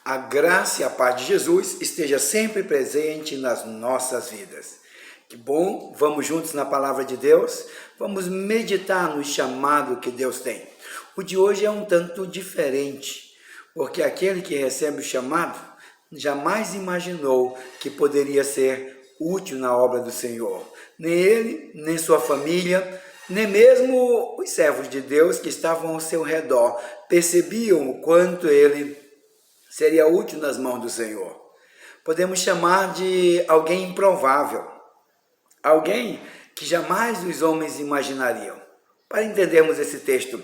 A graça e a paz de Jesus esteja sempre presente nas nossas vidas. Que bom, vamos juntos na palavra de Deus, vamos meditar no chamado que Deus tem. O de hoje é um tanto diferente, porque aquele que recebe o chamado jamais imaginou que poderia ser útil na obra do Senhor. Nem ele, nem sua família, nem mesmo os servos de Deus que estavam ao seu redor percebiam o quanto ele seria útil nas mãos do Senhor. Podemos chamar de alguém improvável, alguém que jamais os homens imaginariam. Para entendermos esse texto,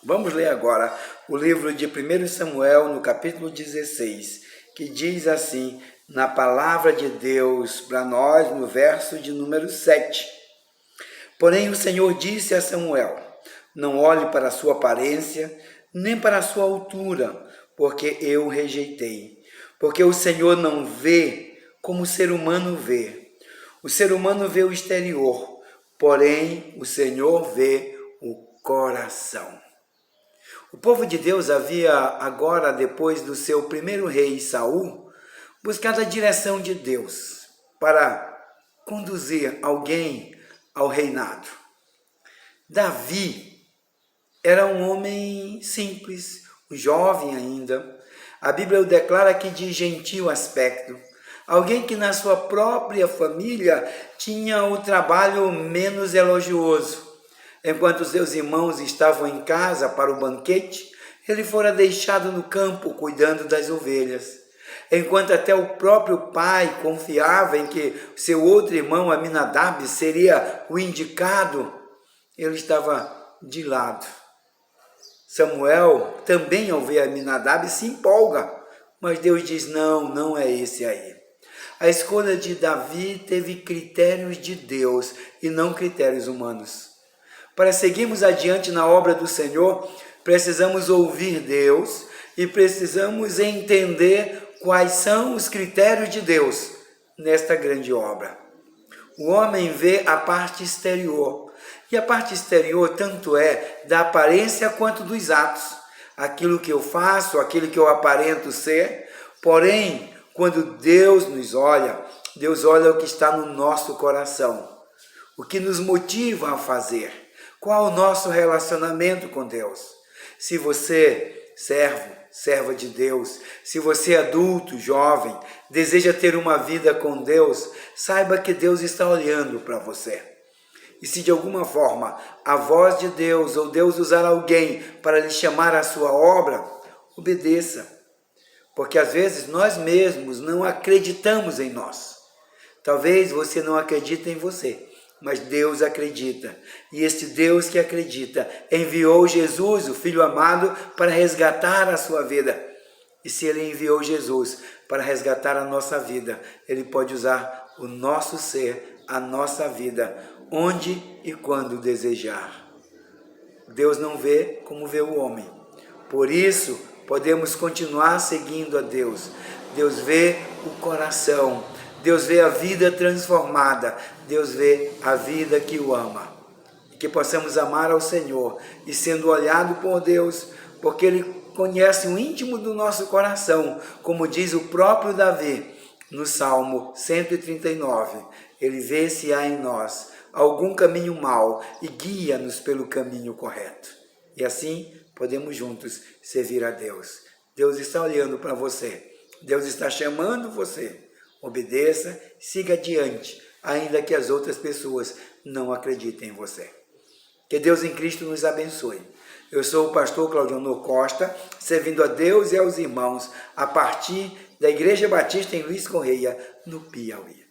vamos ler agora o livro de 1 Samuel, no capítulo 16, que diz assim, na palavra de Deus para nós, no verso de número 7. Porém o Senhor disse a Samuel, não olhe para a sua aparência, nem para a sua altura, porque eu o rejeitei. Porque o Senhor não vê como o ser humano vê. O ser humano vê o exterior, porém o Senhor vê o coração. O povo de Deus havia agora, depois do seu primeiro rei Saul, buscado a direção de Deus para conduzir alguém ao reinado. Davi era um homem simples, jovem ainda. A Bíblia o declara aqui de gentil aspecto. Alguém que na sua própria família tinha o trabalho menos elogioso. Enquanto seus irmãos estavam em casa para o banquete, ele fora deixado no campo cuidando das ovelhas. Enquanto até o próprio pai confiava em que seu outro irmão, Aminadab, seria o indicado, ele estava de lado. Samuel, também ao ver Aminadab, se empolga, mas Deus diz, não é esse aí. A escolha de Davi teve critérios de Deus e não critérios humanos. Para seguirmos adiante na obra do Senhor, precisamos ouvir Deus e precisamos entender quais são os critérios de Deus nesta grande obra. O homem vê a parte exterior, e a parte exterior tanto é da aparência quanto dos atos. Aquilo que eu faço, aquilo que eu aparento ser, porém, quando Deus nos olha, Deus olha o que está no nosso coração, o que nos motiva a fazer, qual o nosso relacionamento com Deus. Se você, serva de Deus, se você adulto, jovem, deseja ter uma vida com Deus, saiba que Deus está olhando para você. E se de alguma forma a voz de Deus ou Deus usar alguém para lhe chamar à sua obra, obedeça. Porque às vezes nós mesmos não acreditamos em nós. Talvez você não acredite em você, mas Deus acredita. E este Deus que acredita enviou Jesus, o Filho amado, para resgatar a sua vida. E se Ele enviou Jesus para resgatar a nossa vida, Ele pode usar o nosso ser, a nossa vida, onde e quando desejar. Deus não vê como vê o homem. Por isso, podemos continuar seguindo a Deus. Deus vê o coração. Deus vê a vida transformada. Deus vê a vida que o ama. E que possamos amar ao Senhor e sendo olhado por Deus, porque Ele conhece o íntimo do nosso coração, como diz o próprio Davi no Salmo 139. Ele vê se há em nós algum caminho mau e guia-nos pelo caminho correto. E assim podemos juntos servir a Deus. Deus está olhando para você. Deus está chamando você. Obedeça, siga adiante, ainda que as outras pessoas não acreditem em você. Que Deus em Cristo nos abençoe. Eu sou o pastor Claudionor Costa, servindo a Deus e aos irmãos a partir da Igreja Batista em Luiz Correia, no Piauí.